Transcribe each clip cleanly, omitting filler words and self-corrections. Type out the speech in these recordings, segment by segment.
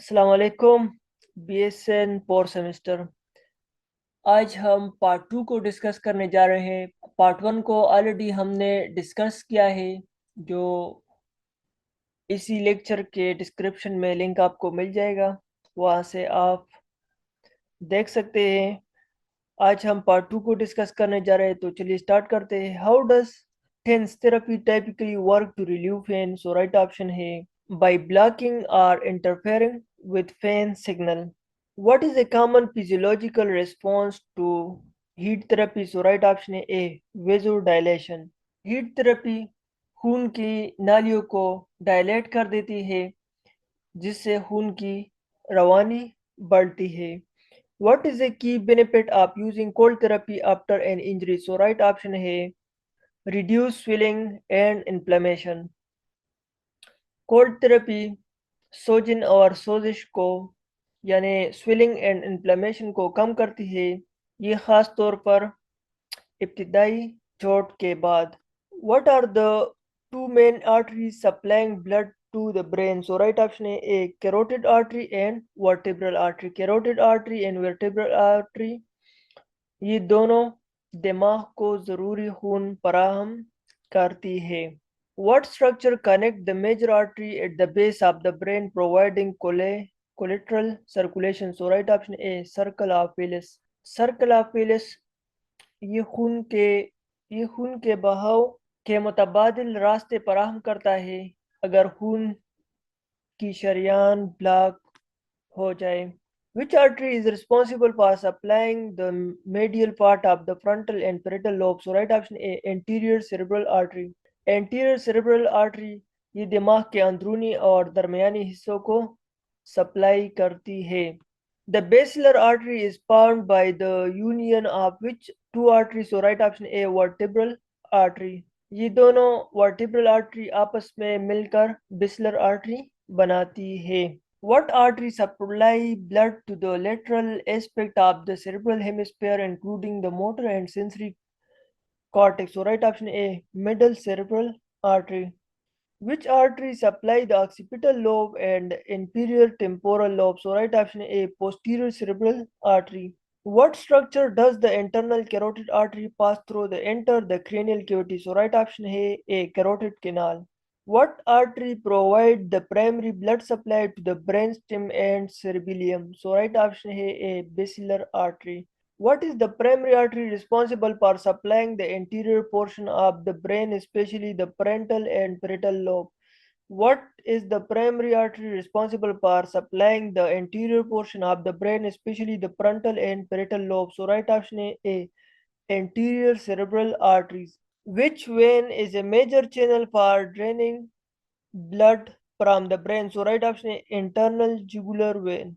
अस्सलाम वालेकुम। BSN four semester. आज हम पार्ट 2 को डिस्कस करने जा रहे हैं। पार्ट 1 को ऑलरेडी हमने डिस्कस किया है, जो इसी लेक्चर के डिस्क्रिप्शन में लिंक आपको मिल जाएगा, वहाँ से आप देख सकते हैं। आज हम पार्ट 2 को डिस्कस करने जा रहे हैं, तो चलिए स्टार्ट करते हैं। How does TENS therapy typically work to relieve pain? So right option है by blocking or interfering with fan signal. What is a common physiological response to heat therapy? So right option है A, vasodilation. Heat therapy खून की नालियों को dilate कर देती है, जिससे खून की रवानी बढ़ती है. What is a key benefit of using cold therapy after an injury? So right option है reduce swelling and inflammation. Cold therapy सोजन और सोजिश को यानी स्वेलिंग एंड इन्फ्लेमेशन को कम करती है, ये ख़ास तौर पर इब्तिदाई चोट के बाद. What are the two main arteries supplying blood to the brain? So right option है A, carotid artery and vertebral artery. Carotid artery and vertebral artery, ये दोनों दिमाग को ज़रूरी खून फराहम करती है. What structure connect the major artery at the base of the brain providing collateral circulation? So right option A, circle of Willis. Circle of Willis ये खून के ये खून के बहाव के मुतबादिल रास्ते फराहम करता है अगर खून की शरियान ब्लॉक हो जाए. Which artery is responsible for supplying the medial part of the frontal and parietal lobe? So right option A, anterior cerebral artery. Anterior cerebral artery ये दिमाग के अंदरूनी और दरमियानी हिस्सों को सप्लाई करती है. The basilar artery is found by the union of which two artery? So right option A, vertebral artery. ये दोनों वर्टिब्रल आर्टरी आपस में मिलकर बेसिलर आर्टरी बनाती है. What artery supply blood to the lateral aspect of the cerebral hemisphere including the motor and sensory cortex? So right option A, middle cerebral artery. Which artery supply the occipital lobe and inferior temporal lobe? So right option A, posterior cerebral artery. What structure does the internal carotid artery pass through the enter the cranial cavity? So right option A, carotid canal. What artery provide the primary blood supply to the brainstem and cerebellum? So right option A, basilar artery. What is the primary artery responsible for supplying the anterior portion of the brain, especially the parental and parietal lobe? What is the primary artery responsible for supplying the anterior portion of the brain, especially the frontal and parietal lobe? So right option A, anterior cerebral arteries. Which vein is a major channel for draining blood from the brain? So right option A, internal jugular vein.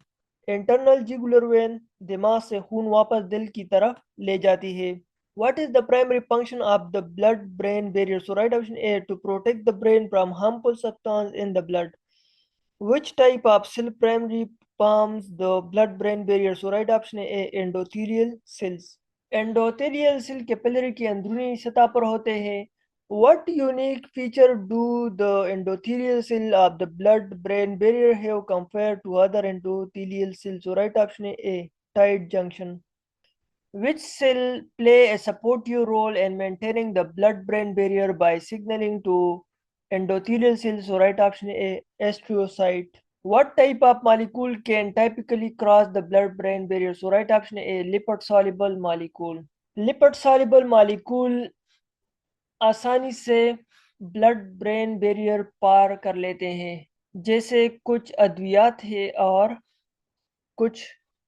Internal jugular vein दिमाग से खून वापस दिल की तरफ ले जाती है. What is the primary function of the blood-brain barrier? So right option A, to protect the brain from harmful substance in the blood. Which type of cell primarily forms the blood-brain barrier? So right option A, endothelial cells. Endothelial cell capillary की अंदरूनी सतह पर होते हैं. What unique feature do the endothelial cell of the blood-brain barrier have compared to other endothelial cells? So right option A, tight junction. Which cell play a supportive role in maintaining the blood-brain barrier by signaling to endothelial cells? So right option A, astrocyte. What type of molecule can typically cross the blood-brain barrier? So right option A, lipid-soluble molecule. Lipid-soluble molecule आसानी से blood brain barrier पार कर लेते हैं, जैसे कुछ अद्वियात है और कुछ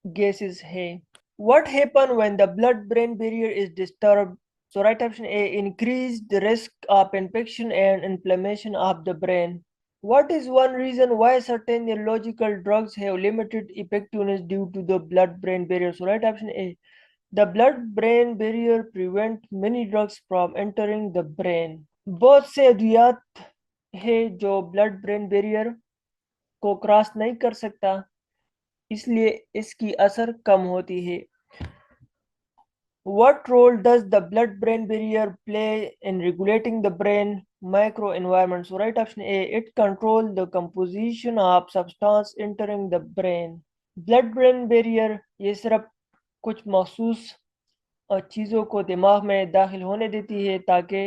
गैसेस है. What happen when the blood-brain barrier is disturbed? So right option A, increase the risk of infection and inflammation of the brain. What is one reason why certain neurological drugs have limited effectiveness due to the blood-brain barrier? So right option A, the blood-brain barrier prevent many drugs from entering the brain. बहुत से अद्वियात है जो blood brain barrier को cross नहीं कर सकता, इसलिए इसकी असर कम होती है. What role does the blood-brain barrier play in regulating the brain microenvironment. So right option A, it controls the composition of substance entering the brain. Blood brain barrier ये सिर्फ कुछ मखसूस चीज़ों को दिमाग में दाखिल होने देती है ताकि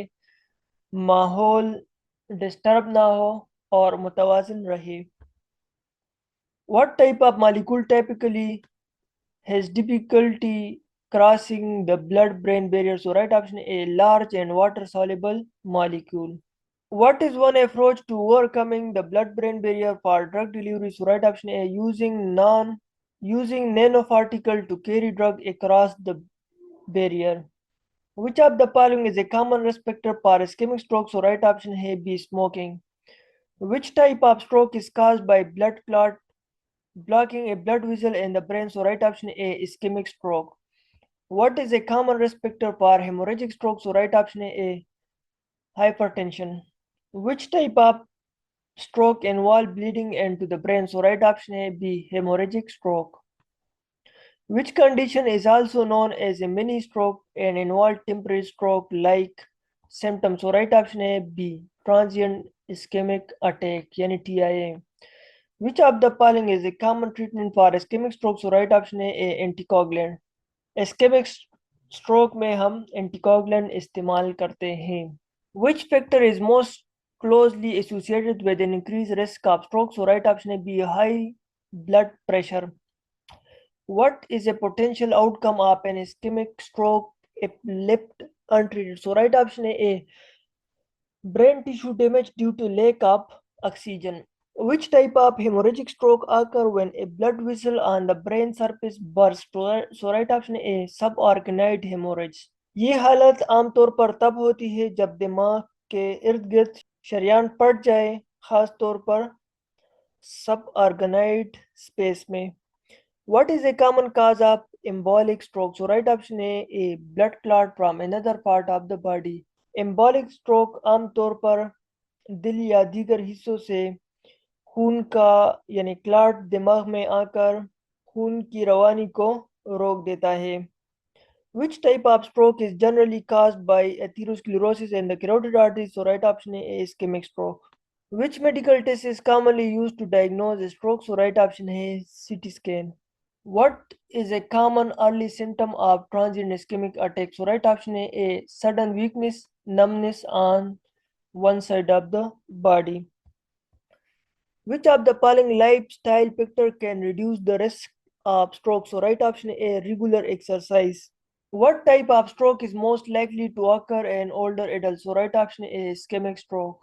माहौल डिस्टर्ब ना हो और मुतवाज़िन रहे. What type of molecule typically has difficulty crossing the blood-brain barrier? So right option A, large and water-soluble molecule. What is one approach to overcoming the blood-brain barrier for drug delivery? So right option A, using nanoparticle to carry drug across the barrier. Which of the following is a common risk factor for ischemic stroke? So right option A, B, smoking. Which type of stroke is caused by blood clot blocking a blood vessel in the brain? So right option A, ischemic stroke. What is a common risk factor for hemorrhagic stroke? So right option A, hypertension. Which type of stroke involve bleeding into the brain? So right option A, B, hemorrhagic stroke. Which condition is also known as a mini stroke and involve temporary stroke like symptoms? So right option A, B, transient ischemic attack yani TIA. Which of the following is a common treatment for ischemic stroke? So right option A, anticoagulant. Ischemic stroke में हम anticoagulant इस्तेमाल करते हैं. Which factor is most closely associated with an increased risk of stroke? So right option A, B, high blood pressure. What is a potential outcome of an ischemic stroke if left untreated? So right option A, brain tissue damage due to lack of oxygen. Which type of hemorrhagic stroke occur when a blood vessel on the brain surface bursts? So right option A, suborganic hemorrhage. ये हालत आमतौर पर तब होती है जब दिमाग के इर्द गिर्द शरियान फट जाए, खास तौर पर suborganized space में. What is a common cause of embolic stroke? So right option A, blood clot from another part of the body. Embolic stroke आमतौर पर दिल या दीगर हिस्सों से खून का यानी क्लॉट दिमाग में आकर खून की रवानी को रोक देता है. Which type of stroke is generally caused by atherosclerosis in the carotid artery? So right option A, ischemic stroke. Which medical test is commonly used to diagnose a stroke? So right option A, CT scan. What is a common early symptom of transient ischemic attack? So right option A, sudden weakness, numbness on one side of the body. Which of the following lifestyle factor can reduce the risk of stroke? So right option A, regular exercise. What type of stroke is most likely to occur in older adults? So right option A, ischemic stroke.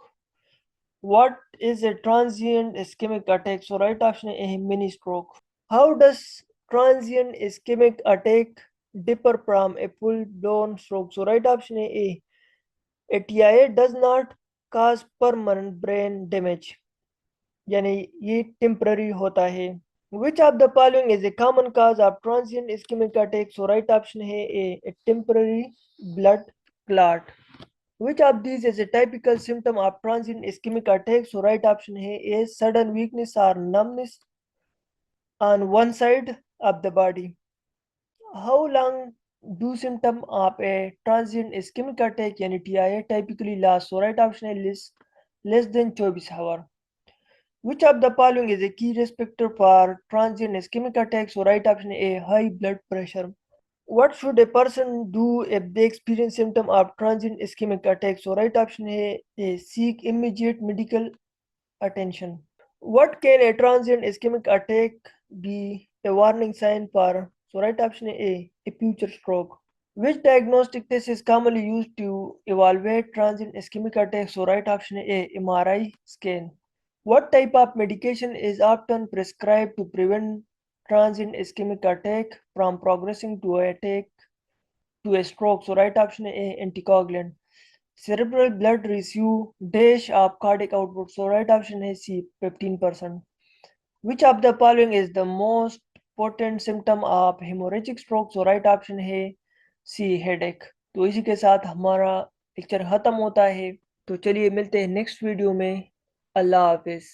What is a transient ischemic attack? So right option A, mini stroke. How does transient ischemic attack differ from a full-blown stroke? So right option A TIA does not cause permanent brain damage. यानी ये temporary होता है. Which of the following is a common cause of transient ischemic attack? So right option A temporary blood clot. Which of these is a typical symptom of transient ischemic attack? So right option A, sudden weakness or numbness on one side of the body. How long do symptoms of a transient ischemic attack yani TIA typically last? So right option is less than 24 hours. Which of the following is a key risk factor for transient ischemic attack? So right option A, high blood pressure. What should a person do if they experience symptom of transient ischemic attack? So right option A, seek immediate medical attention. What can a transient ischemic attack be a warning sign for? So right option A, future stroke. Which diagnostic test is commonly used to evaluate transient ischemic attack? So right option A, MRI scan. What type of medication is often prescribed to prevent transient ischemic attack from progressing to a stroke? So right option A, anticoagulant. Cerebral blood residue dash of cardiac output. So right option A, C, 15%. Which of the following is the most potent symptom of hemorrhagic stroke? So right option है C, headache. तो इसी के साथ हमारा lecture खत्म होता है. तो चलिए मिलते हैं नेक्स्ट वीडियो में. अल्लाह हाफिज.